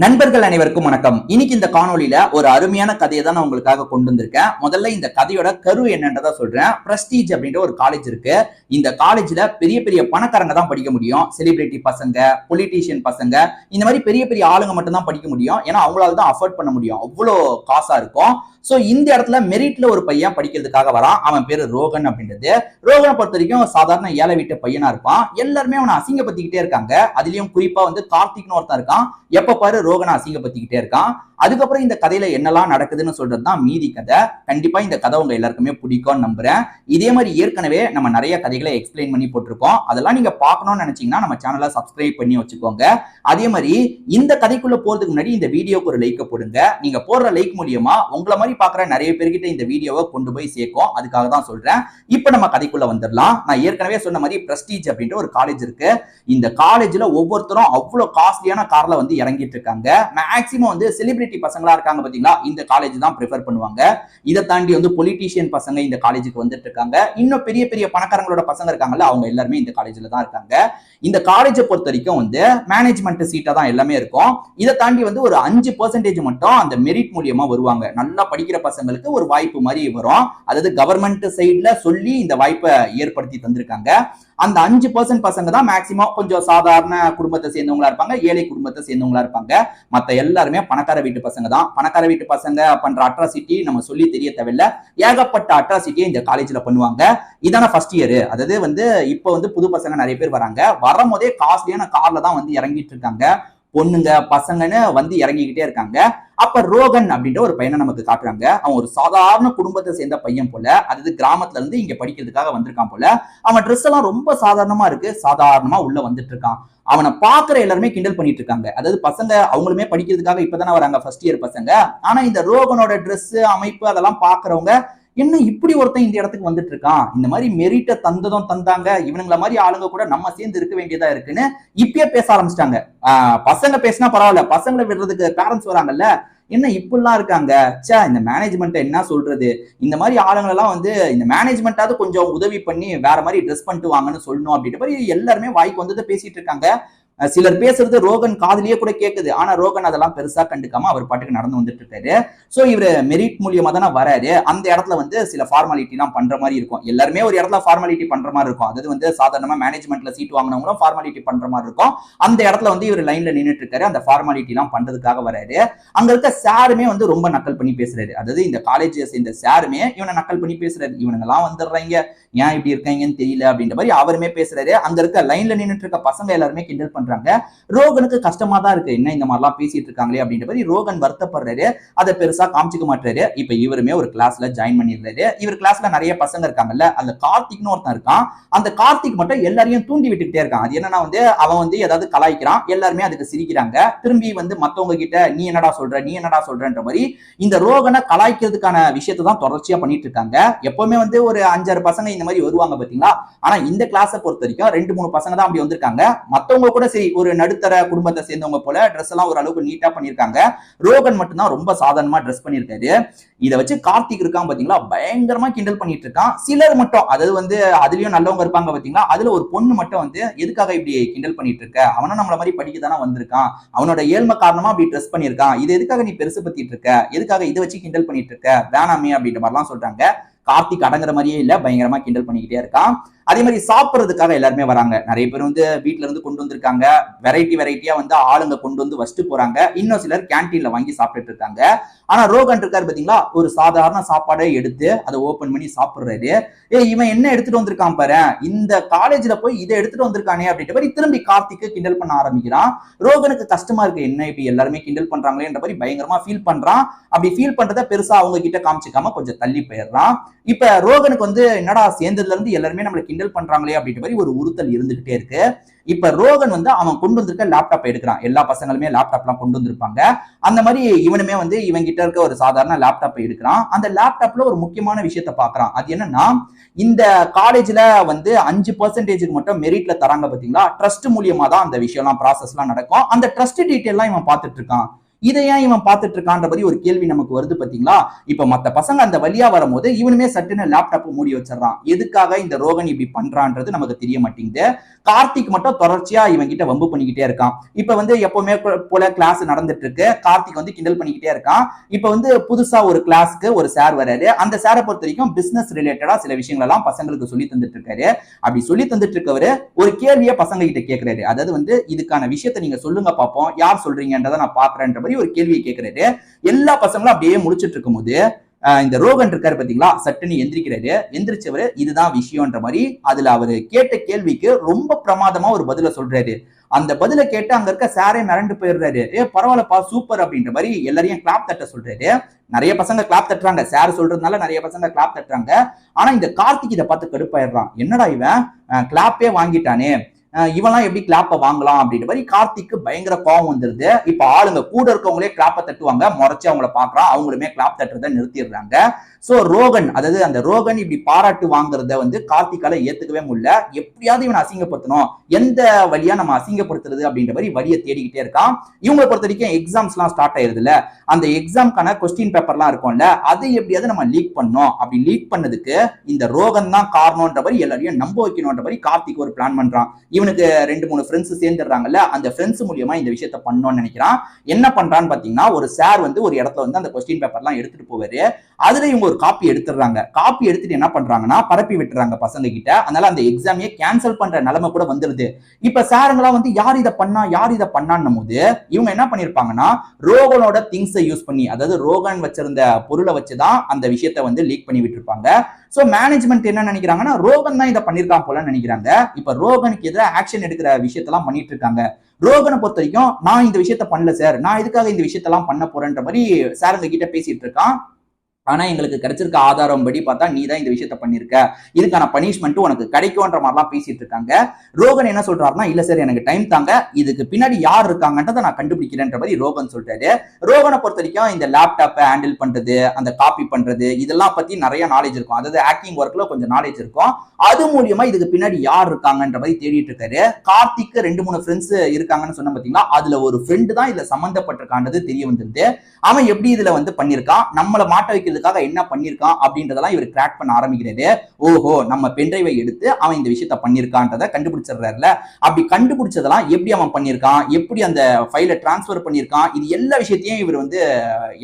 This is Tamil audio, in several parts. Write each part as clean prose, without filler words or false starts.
நண்பர்கள் அனைவருக்கும் வணக்கம். இன்னைக்கு இந்த காணொலியில ஒரு அருமையான கதையை தான் நான் உங்களுக்காக கொண்டு வந்திருக்கேன். முதல்ல இந்த கதையோட கரு என்னன்றதா சொல்றேன். பிரஸ்டீஜ் அப்படின்ற ஒரு காலேஜ் இருக்கு. இந்த காலேஜ்ல பெரிய பெரிய பணக்காரங்க தான் படிக்க முடியும். செலிபிரிட்டி பசங்க, பொலிட்டீஷியன் பசங்க, இந்த மாதிரி பெரிய பெரிய ஆளுங்க மட்டும் தான் படிக்க முடியும். ஏன்னா அவங்களால தான் அஃபோர்ட் பண்ண முடியும். அவ்வளோ காசா இருக்கும். சோ இந்த இடத்துல மெரிட்ல ஒரு பையன் படிக்கிறதுக்காக வரான். அவன் பேரு ரோகன் அப்படின்றது. ரோகனை பொறுத்த வரைக்கும் சாதாரண ஏழை வீட்டு பையனா இருப்பான். எல்லாருமே அவனை அசிங்கப்படுத்திக்கிட்டே இருக்காங்க. அதுலயும் குறிப்பா கார்த்திக்னு ஒருத்தன் இருக்கான். எப்ப பாரு ரோகனை அசிங்கப்படுத்திக்கிட்டே இருக்கான். அதுக்கப்புறம் இந்த கதையில என்னெல்லாம் நடக்குதுன்னு சொல்றதுதான் மீதி கதை. கண்டிப்பா இந்த கதை உங்க எல்லாருக்குமே பிடிக்கும்னு நம்புறேன். இதே மாதிரி ஏற்கனவே நம்ம நிறைய கதைகளை எக்ஸ்பிளைன் பண்ணி போட்டிருக்கோம். அதெல்லாம் நீங்க பார்க்கணும்னு நினைச்சீங்கன்னா நம்ம சேனலை சப்ஸ்கிரைப் பண்ணி வச்சுக்கோங்க. அதே மாதிரி இந்த கதைக்குள்ள போறதுக்கு முன்னாடி இந்த வீடியோக்கு ஒரு லைக் போடுங்க. நீங்க போடுற லைக் மூலியமா உங்களை மாதிரி பாக்குற நிறைய பேர்கிட்ட இந்த வீடியோவை கொண்டு போய் சேர்க்கும். அதுக்காக தான் சொல்றேன். இப்ப நம்ம கதைக்குள்ள வந்துடலாம். நான் ஏற்கனவே சொன்ன மாதிரி பிரஸ்டீஜ் அப்படின்ற ஒரு காலேஜ் இருக்கு. இந்த காலேஜ்ல ஒவ்வொருத்தரும் அவ்வளவு காஸ்ட்லியான கார்ல இறங்கிட்டு இருக்காங்க. மேக்ஸிமம் செலிபிரிட்டி பசங்களா இருக்காங்க பாத்தீங்களா, இந்த காலேஜ் தான் ப்ரிஃபர் பண்ணுவாங்க. இதை தாண்டி பொலிட்டீஷியன் பசங்க இந்த காலேஜுக்கு வந்துட்டு இருக்காங்க. இன்னும் பெரிய பெரிய பணக்காரங்களோட பசங்க இருக்காங்கல்ல, அவங்க எல்லாருமே இந்த காலேஜ்ல தான் இருக்காங்க. இந்த காலேஜை பொறுத்த வரைக்கும் மேனேஜ்மெண்ட் சீட்டா தான் எல்லாமே இருக்கும். இதை தாண்டி ஒரு 5% மட்டும் அந்த மெரிட் மூலியமா வருவாங்க. நல்லா படிக்கிற பசங்களுக்கு ஒரு வாய்ப்பு மாதிரி வரும். அதாவது கவர்மெண்ட் சைட்ல சொல்லி இந்த வாய்ப்பை ஏற்படுத்தி தந்திருக்காங்க. அந்த 5% பசங்க தான் மேக்சிமம் கொஞ்சம் சாதாரண குடும்பத்தை சேர்ந்தவங்களா இருப்பாங்க, ஏழை குடும்பத்தை சேர்ந்தவங்களா இருப்பாங்க. மத்த எல்லாருமே பணக்கார வீட்டு பசங்க தான். பணக்கார வீட்டு பசங்க பண்ற அட்ராசிட்டி நம்ம சொல்லி தெரிய தேவையில்ல. ஏகப்பட்ட அட்ராசிட்டியை இந்த காலேஜ்ல பண்ணுவாங்க. இதான ஃபர்ஸ்ட் இயர். அதாவது இப்ப புது பசங்க நிறைய பேர் வராங்க. வரும்போதே காஸ்ட்லியான கார்ல தான் இறங்கிட்டு இருக்காங்க. பொண்ணுங்க பசங்கன்னு இறங்கிக்கிட்டே இருக்காங்க. அப்ப ரோகன் அப்படின்ற ஒரு பையனை நமக்கு காட்டுறாங்க. அவன் ஒரு சாதாரண குடும்பத்தை சேர்ந்த பையன் போல. அதாவது கிராமத்துல இருந்து இங்க படிக்கிறதுக்காக வந்திருக்கான் போல. அவன் ட்ரெஸ் எல்லாம் ரொம்ப சாதாரணமா இருக்கு. சாதாரணமா உள்ள வந்துட்டு இருக்கான். அவனை பாக்குற எல்லாருமே கிண்டல் பண்ணிட்டு இருக்காங்க. அதாவது பசங்க அவங்களுமே படிக்கிறதுக்காக இப்பதானே வராங்க, ஃபர்ஸ்ட் இயர் பசங்க. ஆனா இந்த ரோகனோட ட்ரெஸ் அமைப்பு அதெல்லாம் பாக்குறவங்க, என்ன இப்படி ஒருத்தன் இந்த இடத்துக்கு வந்துட்டு இருக்கான், இந்த மாதிரி மெரிட்ட தந்ததும் தந்தாங்க, இவனுங்கள மாதிரி ஆளுங்க கூட நம்ம சேர்ந்து இருக்க வேண்டியதா இருக்குன்னு இப்பயே பேச ஆரம்பிச்சிட்டாங்க. பசங்க பேசினா பரவாயில்ல, பசங்களை விடுறதுக்கு பேரண்ட்ஸ் வராங்கல்ல, என்ன இப்படிலாம் இருக்காங்க, சே இந்த மேனேஜ்மெண்ட் என்ன சொல்றது, இந்த மாதிரி ஆளுங்க எல்லாம் இந்த மேனேஜ்மெண்டாவது கொஞ்சம் உதவி பண்ணி வேற மாதிரி ட்ரெஸ் பண்ணிட்டு வாங்கன்னு சொல்லணும் அப்படின்ற மாதிரி எல்லாருமே வாய்க்கு வந்ததை பேசிட்டு இருக்காங்க. சிலர் பேசுறது ரோகன் காதுலயே கூட கேக்குது. ஆனா ரோகன் அதெல்லாம் பெருசா கண்டுக்காம அவர் பாட்டுக்கு நடந்து வந்துட்டு இருக்காரு. சோ இவரு மெரிட் மூலியமா தானே வராரு. அந்த இடத்துல சில ஃபார்மாலிட்டி எல்லாம் பண்ற மாதிரி இருக்கும். எல்லாருமே ஒரு இடத்துல ஃபார்மாலிட்டி பண்ற மாதிரி இருக்கும். அதாவது சாதாரணமா மேனேஜ்மெண்ட்ல சீட் வாங்கினவங்களும் ஃபார்மாலிட்டி பண்ற மாதிரி இருக்கும். அந்த இடத்துல இவர் லைன்ல நின்றுட்டு இருக்காரு. அந்த ஃபார்மாலிட்டி எல்லாம் பண்றதுக்காக வராரு. அங்க இருக்க சாருமே ரொம்ப நக்கல் பண்ணி பேசுறாரு. அதாவது இந்த காலேஜ் இந்த சாருமே இவனை நக்கல் பண்ணி பேசுறாரு. இவனுங்க எல்லாம் வந்துடுறாங்க, ஏன் இப்படி இருக்காங்கன்னு தெரியல அப்படின்ற மாதிரி அவருமே பேசுறாரு. அங்க இருக்க லைன்ல நின்றுட்டு இருக்க பசங்க எல்லாருமே கிண்டல் பண்றாங்க. ரோகனுக்கு கஷ்டமா தான் இருக்கு, என்ன இந்த மாதிரிலாம் பேசிட்டு இருக்காங்களே அப்படின்ற மாதிரி ரோகன் வருத்தப்படுறாரு. அதை பெருசா காமிச்சுக்க மாட்டாரு. இப்ப இவருமே ஒரு கிளாஸ்ல ஜாயின் பண்ணிடுறாரு. இவர் கிளாஸ்ல நிறைய பசங்க இருக்காங்கல்ல, அந்த கார்த்திக்னு ஒருத்தன் இருக்கான். அந்த கார்த்திக் மட்டும் எல்லாரையும் தூண்டி விட்டுட்டே இருக்கான். அது என்னன்னா அவன் ஏதாவது கலாய்க்கிறான், எல்லாருமே அதுக்கு சிரிக்கிறாங்க. திரும்பி மத்தவங்க கிட்ட நீ என்னடா சொல்ற, நீ என்னடா சொல்றன்ற மாதிரி இந்த ரோகனை கலாய்க்கிறதுக்கான விஷயத்தை தான் தொடர்ச்சியா பண்ணிட்டு இருக்காங்க. எப்பவுமே ஒரு 5-6 பசங்க இந்த மாதிரி வருவாங்க பாத்தீங்களா. ஆனா இந்த கிளாஸை பொறுத்த வரைக்கும் 2-3 பசங்க தான் அப்படி வந்திருக்காங்க. மத்தவங்க கூட சரி ஒரு நடுத்தர குடும்பத்தை சேர்ந்தவங்க போல ட்ரெஸ் எல்லாம் ஒரு அளவுக்கு நீட்டா பண்ணிருக்காங்க. ரோகன் மட்டும் தான் ரொம்ப சாதாரணமா ட்ரெஸ் பண்ணிருக்காரு. இதை வச்சு கார்த்திக் இருக்கான் பாத்தீங்களா, பயங்கரமா கிண்டல் பண்ணிட்டு இருக்கான். சிலர் மட்டும் அதாவது அதுலயும் நல்லவங்க இருப்பாங்க பாத்தீங்களா, அதுல ஒரு பொண்ணு மட்டும் எதுக்காக இப்படி கிண்டல் பண்ணிட்டு இருக்க, அவனும் நம்மள மாதிரி படிக்க தானே வந்திருக்கான், அவனோட ஏழ்மை காரணமா அப்படி ட்ரெஸ் பண்ணிருக்கான், இது எதுக்காக நீ பெருசு பத்திட்டு இருக்க, எதுக்காக இதை வச்சு கிண்டல் பண்ணிட்டு இருக்க, வேணாமே அப்படின்ற மாதிரிலாம் சொல்றாங்க. கார்த்திக் அடங்குற மாதிரியே இல்ல, பயங்கரமா கிண்டல் பண்ணிக்கிட்டே இருக்கான். அதே மாதிரி சாப்பிடுறதுக்காக எல்லாருமே வராங்க. நிறைய பேர் வீட்டுல இருந்து கொண்டு வந்திருக்காங்க. வெரைட்டியா ஆளுங்க கொண்டு வச்சுட்டு போறாங்க. இன்னும் சிலர் கேன்டீன்ல வாங்கி சாப்பிட்டுட்டு இருக்காங்க. ஆனா ரோகன் இருக்காரு பாத்தீங்களா, ஒரு சாதாரண சாப்பாடை எடுத்து அதை ஓபன் பண்ணி சாப்பிடுறாரு. இவன் என்ன எடுத்துட்டு வந்திருக்கான் பாரு, இந்த காலேஜ்ல போய் இதை எடுத்துட்டு வந்திருக்கானே அப்படின்ற மாதிரி திரும்பி கார்த்திக்கு கிண்டல் பண்ண ஆரம்பிக்கிறான். ரோகனுக்கு கஷ்டமா இருக்கு, என்ன இப்படி எல்லாருமே கிண்டல் பண்றாங்களேன்ற மாதிரி பயங்கரமா ஃபீல் பண்றான். அப்படி ஃபீல் பண்றத பெருசா அவங்க கிட்ட காமிச்சிக்காம கொஞ்சம் தள்ளி போயிடுறான். இப்ப ரோகனுக்கு என்னடா சேர்ந்ததுல இருந்து எல்லாருமே நம்மள கிண்டல் பண்றாங்களே அப்படின்ற மாதிரி ஒரு உறுத்தல் இருந்துகிட்டே இருக்கு. இப்ப ரோகன் அவன் கொண்டு வந்திருக்க லேப்டாப் எடுக்கிறான். எல்லா பசங்களுமே லேப்டாப் எல்லாம் கொண்டு வந்திருப்பாங்க. அந்த மாதிரி இவனுமே இவன் கிட்ட இருக்க ஒரு சாதாரண லேப்டாப் எடுக்கிறான். அந்த லேப்டாப்ல ஒரு முக்கியமான விஷயத்த பாக்குறான். அது என்னன்னா, இந்த காலேஜ்ல 5% மட்டும் மெரிட்ல தராங்க பாத்தீங்களா, ட்ரஸ்ட் மூலியமா தான் அந்த விஷயம் எல்லாம் ப்ராசஸ் எல்லாம் நடக்கும். அந்த ட்ரஸ்ட் டீடைல் எல்லாம் இவன் பார்த்துட்டு இருக்கான். இதை ஏன் இவன் பார்த்துட்டு இருக்கான்ற மாதிரி ஒரு கேள்வி நமக்கு வருது பாத்தீங்களா. இப்ப மத்த பசங்க அந்த வழியா வரும்போது இவனுமே சட்டுன்னு லேப்டாப் மூடி வச்சிடறான். எதுக்காக இந்த ரோகன் இப்படி பண்றான்றது நமக்கு தெரிய மாட்டேங்குது. கார்த்திக் மட்டும் தொடர்ச்சியா இவன் கிட்ட வம்பு பண்ணிக்கிட்டே இருக்கான். இப்ப வந்து எப்பவுமே போல கிளாஸ் நடந்துட்டு இருக்கு. கார்த்திக் வந்து கிண்டல் பண்ணிக்கிட்டே இருக்கான். இப்ப வந்து புதுசா ஒரு கிளாஸ்க்கு ஒரு சார் வராரு. அந்த சாரை பொறுத்த வரைக்கும் பிசினஸ் ரிலேட்டடா சில விஷயங்கள் எல்லாம் பசங்களுக்கு சொல்லி தந்துட்டு இருக்காரு. அப்படி சொல்லி தந்துட்டு இருக்கவரு ஒரு கேள்வியை பசங்க கிட்ட கேட்கிறாரு. அதாவது வந்து இதுக்கான விஷயத்தை நீங்க சொல்லுங்க பாப்போம், யார் சொல்றீங்கன்றதை நான் பாக்குறேன்ற மாதிரி ஒரு கேள்வியை கேட்கிறாரு. எல்லா பசங்களும் அப்படியே முடிச்சிட்டு இருக்கும் போது இந்த ரோகன் இருக்காரு பாத்தீங்களா, சட்டுன்னு எந்திரிக்கிறாரு. எந்திரிச்சவரு இதுதான் விஷயம்ன்ற மாதிரி அதுல அவரு கேட்ட கேள்விக்கு ரொம்ப பிரமாதமா ஒரு பதில சொல்றாரு. அந்த பதில கேட்டு அங்க இருக்க சாரே மிரண்டு போயிடுறாரு. பரவாயில்லப்பா சூப்பர் அப்படின்ற மாதிரி எல்லாரையும் கிளாப் தட்ட சொல்றாரு. நிறைய பசங்க கிளாப் தட்டுறாங்க, சார் சொல்றதுனால நிறைய பசங்க கிளாப் தட்டுறாங்க. ஆனா இந்த கார்த்திக் இதை பார்த்து கடுப்பாயிடுறான். என்னடா இவன் கிளாப்பே வாங்கிட்டானே, இவெல்லாம் எப்படி கிளாப்ப வாங்கலாம் அப்படின்ற மாதிரி கார்த்திக்கு பயங்கர கோவம் வந்துருது. இப்ப ஆளுங்க கூட இருக்கவங்களே கிளாப்ப தட்டுவாங்க, முறைச்சு அவங்கள பாக்குறான், அவங்களுமே கிளாப் தட்டுறதை நிறுத்திடுறாங்க. சோ ரோகன், அதாவது அந்த ரோகன் இப்படி பாராட்டு வாங்குறத வந்து கார்த்திகால ஏத்துக்கவே முடியல. எப்படியாவது இவனை அசிங்கப்படுத்தணும், எந்த வழியா நம்ம அசிங்கப்படுத்துறது அப்படின்ற மாதிரி வழியை தேடிக்கிட்டே இருக்கான். இவங்களை பொறுத்த வரைக்கும் எக்ஸாம்ஸ் எல்லாம் ஸ்டார்ட் ஆயிருதுல, அந்த எக்ஸாம்க்கான கொஸ்டின் பேப்பர்லாம் இருக்கும்ல, அதை எப்படியாவது நம்ம லீக் பண்ணோம். அப்படி லீக் பண்ணதுக்கு இந்த ரோகன் தான் காரணம்ன்ற மாதிரி எல்லாரையும் நம்ப வைக்கணும்ன்ற மாதிரி கார்த்திக் ஒரு பிளான் பண்றான். இவனுக்கு 2-3 ஃப்ரெண்ட்ஸ் சேர்ந்துடுறாங்கல்ல, அந்த ஃப்ரெண்ட்ஸ் மூலியமா இந்த விஷயத்த பண்ணணும்னு நினைக்கிறான். என்ன பண்றான்னு பாத்தீங்கன்னா, ஒரு சார் வந்து ஒரு இடத்துல வந்து அந்த கொஸ்டின் பேப்பர்லாம் எடுத்துட்டு போவாரு. அதுல இவங்க ஒரு காப்பி எடுத்துறாங்க. காப்பி எடுத்துட்டு என்ன பண்றாங்கன்னா பரப்பி விட்டுறாங்க பசங்க கிட்ட. அதனால அந்த எக்ஸாமையே கேன்சல் பண்ற நிலைமை கூட வந்துருது. இப்ப சாருங்களா வந்து யார் இதை பண்ணா யார் இதை பண்ணான்னும் போது இவங்க என்ன பண்ணிருப்பாங்கன்னா ரோகனோட திங்ஸை யூஸ் பண்ணி, அதாவது ரோகன் வச்சிருந்த பொருளை வச்சுதான் அந்த விஷயத்தை வந்து லீக் பண்ணி விட்டுருப்பாங்க. சோ மேனேஜ்மெண்ட் என்ன நினைக்கிறாங்கன்னா ரோகன் தான் இதை பண்ணிருக்கான் போல நினைக்கிறாங்க. இப்ப ரோகனுக்கு எதிராக ஆக்ஷன் எடுக்கிற விஷயத்தெல்லாம் பண்ணிட்டு இருக்காங்க. ரோகனை பொறுத்த வரைக்கும் நான் இந்த விஷயத்த பண்ணல சார், நான் இதுக்காக இந்த விஷயத்தெல்லாம் பண்ண போறேன்ற மாதிரி சாருங்க கிட்ட பேசிட்டு இருக்கான். ஆனா எங்களுக்கு கிடைச்சிருக்க ஆதாரம் படி பார்த்தா நீ தான் இந்த விஷயத்த பண்ணிருக்க, இதுக்கான பனிஷ்மெண்ட் உனக்கு கிடைக்கும்ன்ற மாதிரிலாம் பேசிட்டு இருக்காங்க. ரோகன் என்ன சொல்றாருன்னா, இல்ல சார் எனக்கு டைம் தாங்க, இதுக்கு பின்னாடி யார் இருக்காங்கன்றதை நான் கண்டுபிடிக்கிறேன்ற மாதிரி ரோகன் சொல்றாரு. ரோகனை பொறுத்த வரைக்கும் இந்த லேப்டாப்பை ஹேண்டில் பண்றது, அந்த காப்பி பண்றது, இதெல்லாம் பத்தி நிறைய நாலேஜ் இருக்கும். அதாவது ஹேக்கிங் ஒர்க்ல கொஞ்சம் நாலேஜ் இருக்கும். அது மூலியமா இதுக்கு பின்னாடி யார் இருக்காங்கன்ற மாதிரி தேடிட்டு இருக்காரு. கார்த்திக்கு 2-3 ஃப்ரெண்ட்ஸ் இருக்காங்கன்னு சொன்ன பாத்தீங்களா, அதுல ஒரு ஃப்ரெண்டு தான் இதுல சம்பந்தப்பட்டிருக்கான்றது தெரிய வந்திருது. அவன் எப்படி இதுல வந்து பண்ணிருக்கான், நம்மள மாட்ட வைக்கிறது என்ன பண்ணிருக்கான் அப்படின்றதெல்லாம் இவர் கிராக் பண்ண ஆரம்பிக்கிறாரு. ஓஹோ, நம்ம பென்டிரைவை எடுத்து அவன் இந்த விஷயத்த பண்ணிருக்கான்றத கண்டுபிடிச்சிடுறாருல. அப்படி கண்டுபிடிச்சதெல்லாம் எப்படி அவன் பண்ணிருக்கான், எப்படி அந்த ஃபைலை டிரான்ஸ்ஃபர் பண்ணிருக்கான், இது எல்லா விஷயத்தையும் இவர் வந்து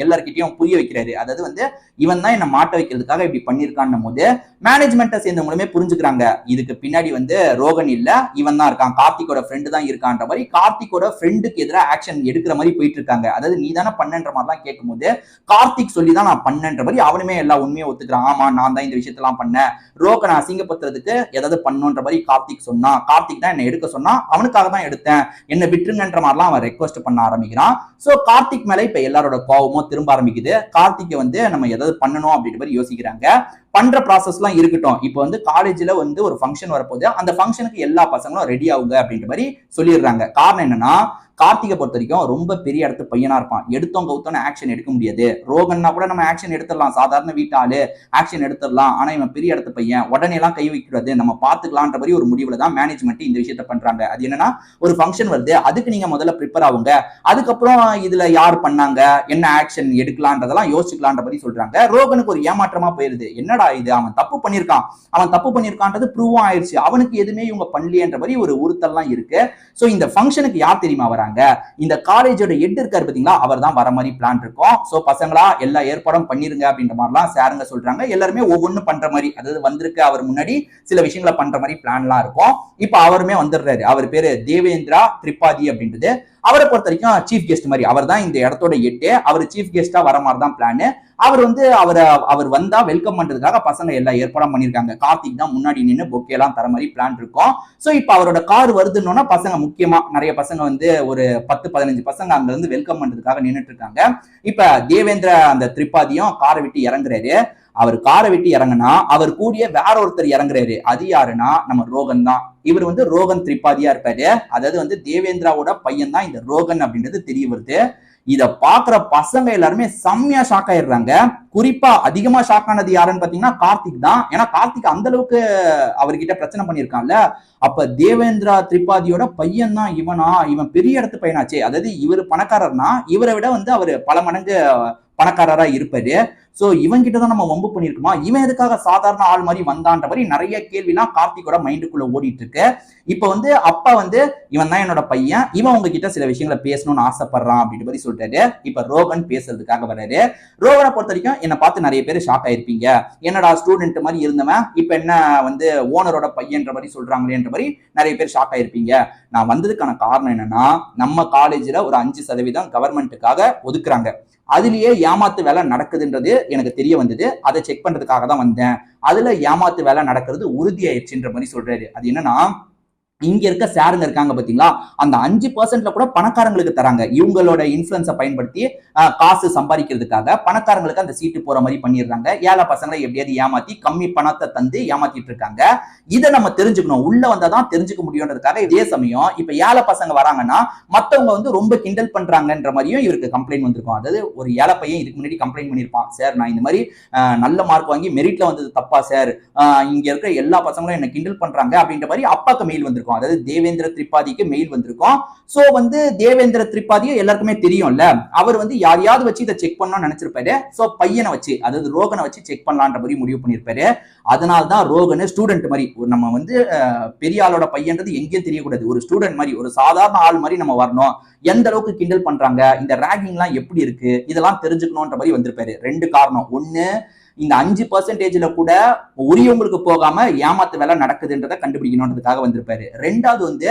எல்லார்கிட்டையும் புரிய வைக்கிறாரு. அதாவது வந்து இவன் தான் என்ன மாட்ட வைக்கிறதுக்காக இப்படி பண்ணிருக்கான் போது மேனேஜ்மெண்ட்டை சேர்ந்தவங்களுமே புரிஞ்சுக்கிறாங்க, இதுக்கு பின்னாடி வந்து ரோகன் இல்ல, இவன் தான் இருக்கான், கார்த்திகோட ஃப்ரெண்டு தான் இருக்கான்ற மாதிரி கார்த்திகோட ஃப்ரெண்டுக்கு எதிராக ஆக்ஷன் எடுக்கிற மாதிரி போயிட்டு இருக்காங்க. அதாவது நீ தானே பண்ணன்ற மாதிரிலாம் கேட்கும் போது கார்த்திக் சொல்லி தான் நான் பண்ணேன்ற மாதிரி அவனுமே எல்லா உண்மையை ஒத்துக்கிறான். ஆமா நான் தான் இந்த விஷயத்தெல்லாம் பண்ணேன், ரோகனை அசிங்கப்படுத்துறதுக்கு ஏதாவது பண்ணுன்ற மாதிரி கார்த்திக் சொன்னான், கார்த்திக் தான் என்ன எடுக்க சொன்னா, அவனுக்காக தான் எடுத்தேன், என்ன விட்டுருங்கன்ற மாதிரிலாம் அவன் ரெக்வஸ்ட் பண்ண ஆரம்பிக்கிறான். சோ கார்த்திக் மேல இப்ப எல்லாரோட கோவமும் திரும்ப ஆரம்பிக்குது. கார்த்திகை வந்து நம்ம ஏதாவது பண்ணணும் அப்படின்ற மாதிரி யோசிக்கிறாங்க. பண்ற ப்ராசஸ் எல்லாம் இருக்கட்டும், இப்போ வந்து காலேஜ்ல வந்து ஒரு ஃபங்க்ஷன் வரப்போகுது, அந்த ஃபங்க்ஷனுக்கு எல்லா பசங்களும் ரெடி ஆகுங்க அப்படின்ற மாதிரி சொல்லிடுறாங்க. காரணம் என்னன்னா, கார்த்திகை பொறுத்த வரைக்கும் ரொம்ப பெரிய இடத்து பையனா இருப்பான், எடுத்தோம் கவுத்தோன்னு ஆக்ஷன் எடுக்க முடியாது. ரோகன்னா கூட நம்ம ஆக்ஷன் எடுத்துடலாம், சாதாரண வீட்டாளு ஆக்ஷன் எடுத்துடலாம். ஆனா இவன் பெரிய இடத்து பையன், உடனே எல்லாம் கை வைக்கிறது, நம்ம பாத்துக்கலான்ற மாதிரி ஒரு முடிவுல தான் மேனேஜ்மெண்ட் இந்த விஷயத்த பண்றாங்க. அது என்னன்னா, ஒரு ஃபங்க்ஷன் வருது, அதுக்கு நீங்க முதல்ல ப்ரிப்பேர் ஆகுங்க, அதுக்கப்புறம் இதுல யார் பண்ணாங்க, என்ன ஆக்ஷன் எடுக்கலான்றதெல்லாம் யோசிக்கலான்ற மாதிரி சொல்றாங்க. ரோகனுக்கு ஒரு ஏமாற்றமா போயிருது. என்னடா இது, அவன் தப்பு பண்ணிருக்கான், அவன் தப்பு பண்ணிருக்கான்றது ப்ரூவும் ஆயிடுச்சு, அவனுக்கு எதுவுமே இவங்க பண்ணலையன்ற மாதிரி ஒரு உறுத்தல்லாம் இருக்கு. சோ இந்த ஃபங்க்ஷனுக்கு யார் தெரியுமா வராங்க, இந்த காலேஜோட ஹெட் இருக்காரு பாத்தீங்களா, அவர் தான் வர மாதிரி பிளான் இருக்கும். சோ பசங்களா எல்லா ஏற்பாடும் பண்ணிருங்க அப்படின்ற மாதிரிலாம் சாருங்க சொல்றாங்க. எல்லாருமே ஒவ்வொன்னு பண்ற மாதிரி, அதாவது வந்திருக்க அவர் முன்னாடி சில விஷயங்களை பண்ற மாதிரி பிளான்லாம் இருக்கும். இப்ப அவருமே வந்துடுறாரு. அவர் பேரு தேவேந்திரா திரிபாதி அப்படின்றது. அவரை பொறுத்த வரைக்கும் சீஃப் கெஸ்ட் மாதிரி, அவர் தான் இந்த இடத்தோட ஹெட், அவர் சீஃப் கெஸ்டா வர மாதிரி தான் பிளான். அவர் வந்து அவர் வந்தா வெல்கம் பண்றதுக்காக பசங்க எல்லா ஏற்பாடும் பண்ணிருக்காங்க. கார்த்திக் தான் முன்னாடி நின்று பொக்கே எல்லாம் தர மாதிரி பிளான் இருக்கும். சோ இப்ப அவரோட கார் வருதுன்னா பசங்க, முக்கியமா நிறைய பசங்க வந்து ஒரு 10-15 பசங்க அங்க இருந்து வெல்கம் பண்றதுக்காக நின்றுட்டு இருக்காங்க. இப்ப தேவேந்திர அந்த திரிபாதியும் காரை விட்டு இறங்குறாரு. அவர் காரை விட்டு இறங்கினா அவர் கூடிய வேற ஒருத்தர் இறங்குறாரு. அது யாருன்னா நம்ம ரோகன் தான். இவர் வந்து ரோகன் திரிபாதியா இருப்பாரு. அதாவது வந்து தேவேந்திராவோட பையன் தான் இந்த ரோகன் அப்படின்றது தெரிய வருது. இத பாக்குற பசங்க எல்லாருமே செம்மையா ஷாக் ஆயிடுறாங்க. குறிப்பா அதிகமா ஷாக் ஆனது யாருன்னு பாத்தீங்கன்னா கார்த்திக் தான். ஏன்னா கார்த்திக் அந்த அளவுக்கு அவர்கிட்ட பிரச்சனை பண்ணிருக்கான்ல. அப்ப தேவேந்திரா திரிபாதியோட பையன் தான் இவனா? இவன் பெரிய இடத்து பையனாச்சே. அதாவது இவர் பணக்காரர்னா இவரை விட அவரு பல மடங்கு பணக்காரரா இருப்பாரு. சோ இவன் கிட்டதான் நம்ம வம்பு பண்ணிருக்குமா, இவன் எதுக்காக சாதாரண ஆள் மாதிரி வந்தான்ற மாதிரி நிறைய கேள்விலாம் கார்த்திகோட மைண்டுக்குள்ள ஓடிட்டு இருக்கு. இப்ப அப்பா இவன் தான் என்னோட பையன், இவன் உங்ககிட்ட சில விஷயங்களை பேசணும்னு ஆசைப்படுறான் அப்படின்ற மாதிரி சொல்றாரு. இப்ப ரோகன் பேசுறதுக்காக வர்றாரு. ரோகனை பொறுத்த வரைக்கும் என்னை பார்த்து நிறைய பேர் ஷாக் ஆயிருப்பீங்க. என்னடா ஸ்டூடெண்ட் மாதிரி இருந்தவன் இப்ப என்ன ஓனரோட பையன்ற மாதிரி சொல்றாங்களேன்ற மாதிரி நிறைய பேர் ஷாக் ஆயிருப்பீங்க. நான் வந்ததுக்கான காரணம் என்னன்னா, நம்ம காலேஜ்ல ஒரு 5% கவர்மெண்ட்டுக்காக ஒதுக்குறாங்க. அதுலயே ஏமாத்து வேலை நடக்குதுன்றது எனக்கு தெரிய வந்தது. அதை செக் பண்றதுக்காக தான் வந்தேன். அதுல ஏமாத்து வேலை நடக்கிறது உறுதியாயிடுச்சுன்ற மாதிரி சொல்றாரு. அது என்னன்னா, இங்க இருக்க சாருங்க இருக்காங்க பாத்தீங்களா, அந்த 5% கூட பணக்காரங்களுக்கு தராங்க. இவங்களோட இன்ஃபுளுன்ஸை பயன்படுத்தி காசு சம்பாதிக்கிறதுக்காக பணக்காரங்களுக்கு அந்த சீட்டு போற மாதிரி பண்ணிடுறாங்க. ஏழை பசங்களை எப்படியாவது ஏமாத்தி கம்மி பணத்தை தந்து ஏமாத்திட்டு இருக்காங்க. இதை நம்ம தெரிஞ்சுக்கணும், உள்ள வந்தாதான் தெரிஞ்சுக்க முடியும்ன்றதுக்காக. இதே சமயம் இப்ப ஏழை பசங்க வராங்கன்னா மத்தவங்க ரொம்ப கிண்டல் பண்றாங்கன்ற மாதிரியும் இவருக்கு கம்ப்ளைண்ட் வந்திருக்கும். அதாவது ஒரு ஏழை பையன் இதுக்கு முன்னாடி கம்ப்ளைண்ட் பண்ணிருப்பான், சார் நான் இந்த மாதிரி நல்ல மார்க் வாங்கி மெரிட்ல வந்தது தப்பா சார், இங்க இருக்க எல்லா பசங்களும் என்ன கிண்டல் பண்றாங்க அப்படின்ற மாதிரி அப்பாக்கு மெயில் வந்திருக்கும். அதாவது தேவேந்திர திரிபாதிக்கு மெயில் வந்திருக்கும். சோ தேவேந்திர திரிபாதியை எல்லாருக்குமே தெரியும்ல, அவர் யாரையாவது வச்சு இதை செக் பண்ணணும்னு நினைச்சிருப்பாரு. சோ பையனை வச்சு, அதாவது ரோகனை வச்சு செக் பண்ணலான்ற மாதிரி முடிவு பண்ணிருப்பாரு. அதனால்தான் ரோகன் ஸ்டூடெண்ட் மாதிரி, நம்ம பெரிய ஆளோட பையன்றது எங்கேயும் தெரியக்கூடாது, ஒரு ஸ்டூடெண்ட் மாதிரி, ஒரு சாதாரண ஆள் மாதிரி நம்ம வரணும். எந்த அளவுக்கு கிண்டல் பண்றாங்க, இந்த ராகிங் எல்லாம் எப்படி இருக்கு, இதெல்லாம் தெரிஞ்சுக்கணும்ன்ற மாதிரி வந்திருப்பாரு. 2 காரணம். ஒண்ணு, இந்த 5% கூட உரியவங்களுக்கு போகாம ஏமாத்து வேலை நடக்குதுன்றதை கண்டுபிடிக்கணும்ன்றதுக்காக வந்திருப்பாரு. 2வது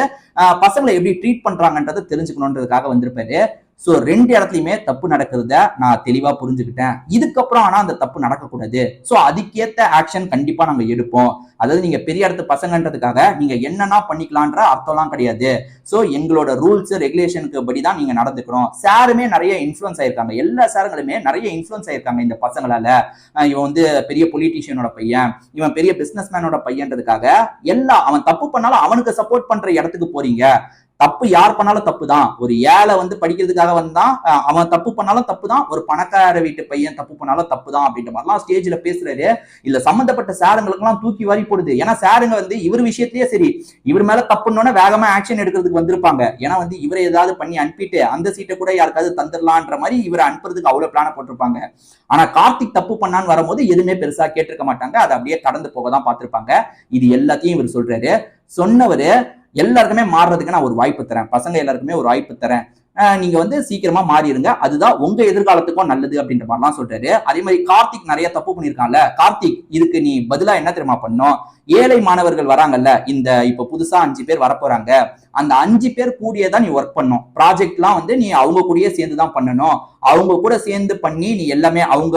பசங்களை எப்படி ட்ரீட் பண்றாங்கன்றதை தெரிஞ்சுக்கணும்ன்றதுக்காக வந்திருப்பாரு. சோ 2 இடத்துலயுமே தப்பு நடக்கிறத நான் தெளிவா புரிஞ்சுக்கிட்டேன். இதுக்கப்புறம் ஆனா அந்த தப்பு நடக்கக்கூடாது. சோ அதுக்கேத்த ஆக்ஷன் கண்டிப்பா நாங்க எடுப்போம். அதாவது நீங்க பெரிய இடத்து பசங்கன்றதுக்காக நீங்க என்னன்னா பண்ணிக்கலான்ற அர்த்தம்லாம் கிடையாது. சோ எங்களோட ரூல்ஸ் ரெகுலேஷனுக்கு படிதான் நீங்க நடந்துக்கணும். சாருமே நிறைய இன்ஃபுளுன்ஸ் ஆயிருக்காங்க, எல்லா சாருங்களுமே நிறைய இன்ஃபுளுன்ஸ் ஆயிருக்காங்க இந்த பசங்களால. இவன் பெரிய பொலிட்டீஷியனோட பையன், இவன் பெரிய பிசினஸ் மேனோட பையன்றதுக்காக அவன் தப்பு பண்ணாலும் அவனுக்கு சப்போர்ட் பண்ற இடத்துக்கு போறீங்க. தப்பு யார் பண்ணாலும் தப்பு தான். ஒரு ஏழை படிக்கிறதுக்காக வந்தான், அவன் தப்பு பண்ணாலும் தப்பு தான். ஒரு பணக்கார வீட்டு பையன் தப்பு பண்ணாலும் தப்பு தான் அப்படின்ற மாதிரிலாம் ஸ்டேஜ்ல பேசுறாரு. இல்ல சம்பந்தப்பட்ட சாருங்களுக்கு எல்லாம் தூக்கி வாரி போடுது. ஏன்னா சாருங்க இவர் விஷயத்திலேயே சரி, இவர் மேல தப்புன்னு வேகமா ஆக்ஷன் எடுக்கிறதுக்கு வந்திருப்பாங்க. ஏன்னா இவரை ஏதாவது பண்ணி அனுப்பிட்டு அந்த சீட்டை கூட யாருக்காவது தந்துடலான்ற மாதிரி இவரை அனுப்புறதுக்கு அவ்வளவு பிளான போட்டிருப்பாங்க. ஆனா கார்த்திக் தப்பு பண்ணான்னு வரும்போது எதுவுமே பெருசா கேட்டிருக்க மாட்டாங்க, அதை அப்படியே கடந்து போக தான் பார்த்திருப்பாங்க. இது எல்லாத்தையும் இவர் சொல்றாரு. சொன்னவரு எல்லாருக்குமே மாறுறதுக்கு நான் ஒரு வாய்ப்பு தரேன், பசங்க எல்லாருக்குமே ஒரு வாய்ப்பு தரேன், நீங்க சீக்கிரமா மாறிடுங்க, அதுதான் உங்க எதிர்காலத்துக்கும் நல்லது அப்படின்ற மாதிரிலாம் சொல்றாரு. அதே மாதிரி கார்த்திக் நிறைய தப்பு பண்ணிருக்கான்ல, கார்த்திக் இதுக்கு நீ பதிலா என்ன தெரியுமா பண்ணும், ஏழை மாணவர்கள் வராங்கல்ல, இப்ப புதுசா 5 பேர் வரப்போறாங்க, அந்த 5 பேர் கூடியதான் நீ ஒர்க் பண்ணும். ப்ராஜெக்ட்லாம் நீ அவங்க கூடயே சேர்ந்துதான் பண்ணணும். அவங்க கூட சேர்ந்து பண்ணி நீ எல்லாமே அவங்க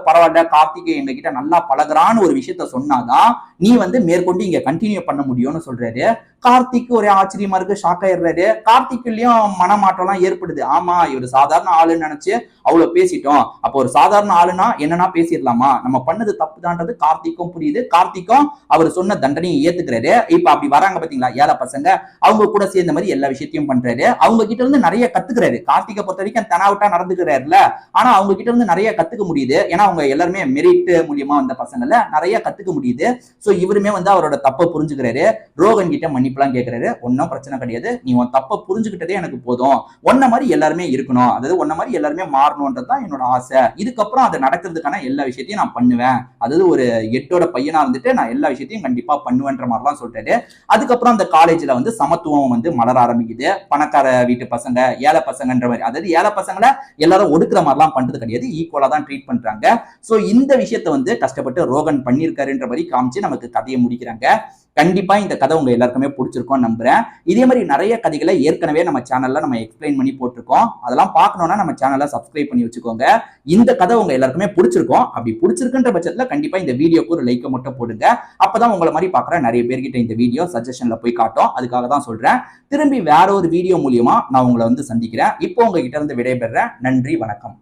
பரவாயில்ல கார்த்திகை எங்க கிட்ட நல்லா பழகுறான்னு ஒரு விஷயத்த சொன்னாதான் நீ மேற்கொண்டு இங்க கண்டினியூ பண்ண முடியும்னு சொல்றாரு. கார்த்திக் ஒரே ஆச்சரியமா இருக்கு, ஷாக் ஆயிடுறாரு. கார்த்திக்லயும் மனமாற்றம் எல்லாம் ஏற்படுது. ஆமா, இவர் சாதாரண ஆளுன்னு நினைச்சு அவ்வளவு பேசிட்டோம். அப்போ ஒரு சாதாரண ஆளுனா என்னன்னா பேசிடலாமா, நம்ம பண்ணது தப்புதான்றது கார்த்திக்கும் புரியுது. கார்த்திக்கும் அவர் சொன்ன தண்டனையை ஏத்துக்கிறாரு. இப்ப அப்படி வராங்க பாத்தீங்களா ஏழை பசங்க, அவங்க கூட சேர்ந்த மாதிரி எல்லா விஷயத்தையும் பண்றாரு. அவங்க கிட்ட இருந்து நிறைய கத்துக்கிறாரு. கார்த்திகை பொறுத்த வரைக்கும் தெனாவட்டா நடந்துக்கிறாருல, ஆனா அவங்க கிட்ட இருந்து நிறைய கத்துக்க முடியுது. ஏன்னா அவங்க எல்லாருமே மெரிட் மூலியமா வந்த பசங்கள்ல நிறைய கத்துக்க முடியுது. சோ இவருமே அவரோட தப்பை புரிஞ்சுக்கிறாரு. ரோகன் கிட்ட மன்னிப்புலாம் கேட்கிறாரு. ஒன்னும் பிரச்சனை கிடையாது, நீ உன் தப்பை புரிஞ்சுக்கிட்டதே எனக்கு போதும், ஒன்ன மாதிரி எல்லாருமே இருக்கணும், அதாவது ஒன்ன மாதிரி எல்லாருமே மாறணும்ன்றதுதான் என்னோட ஆசை. இதுக்கப்புறம் அது நடக்கிறதுக்கான எல்லா விஷயத்தையும் நான் பண்ணுவேன். அதாவது ஒரு 8ஓட பையனா இருந்துட்டு நான் எல்லா விஷயத்தையும் கண்டிப்பா பண்ணுவேன்ற மாதிரிலாம் சொல்றாரு. அதுக்கப்புறம் அந்த காலேஜ்ல சமத்துவம் மலர ஆரம்பிக்குது. பணக்கார வீட்டு பசங்க ஏழை பசங்கன்ற மாதிரி, அதாவது ஏழை பசங்களை எல்லாரும் ஒடுக்குற மாதிரிலாம் பண்றது கிடையாது, ஈக்குவலா தான் ட்ரீட் பண்றாங்க. சோ இந்த விஷயத்த கஷ்டப்பட்டு ரோகன் பண்ணிருக்காருன்ற மாதிரி காமிச்சு நமக்கு கதையை முடிக்கிறாங்க. கண்டிப்பா இந்த கதை உங்க எல்லாருக்குமே பிடிச்சிருக்கும் நம்புறேன். இதே மாதிரி நிறைய கதைகளை ஏற்கனவே நம்ம சேனல்ல நம்ம எக்ஸ்பிளைன் பண்ணி போட்டிருக்கோம். அதெல்லாம் பார்க்கணும்னா நம்ம சேனலை சப்ஸ்கிரைப் பண்ணி வச்சுக்கோங்க. இந்த கதை உங்க எல்லாருக்குமே பிடிச்சிருக்கும். அப்படி பிடிச்சிருக்குன்ற பட்சத்துல கண்டிப்பா இந்த வீடியோக்கு ஒரு லைக் மட்டும் போடுங்க. அப்பதான் உங்களை மாதிரி பாக்குற நிறைய பேர்கிட்ட இந்த வீடியோ சஜஷன்ல போய் காட்டும். அதுக்காக தான் சொல்றேன். திரும்பி வேற ஒரு வீடியோ மூலியமா நான் உங்களை சந்திக்கிறேன். இப்போ உங்ககிட்ட இருந்து விடைபெறேன். நன்றி, வணக்கம்.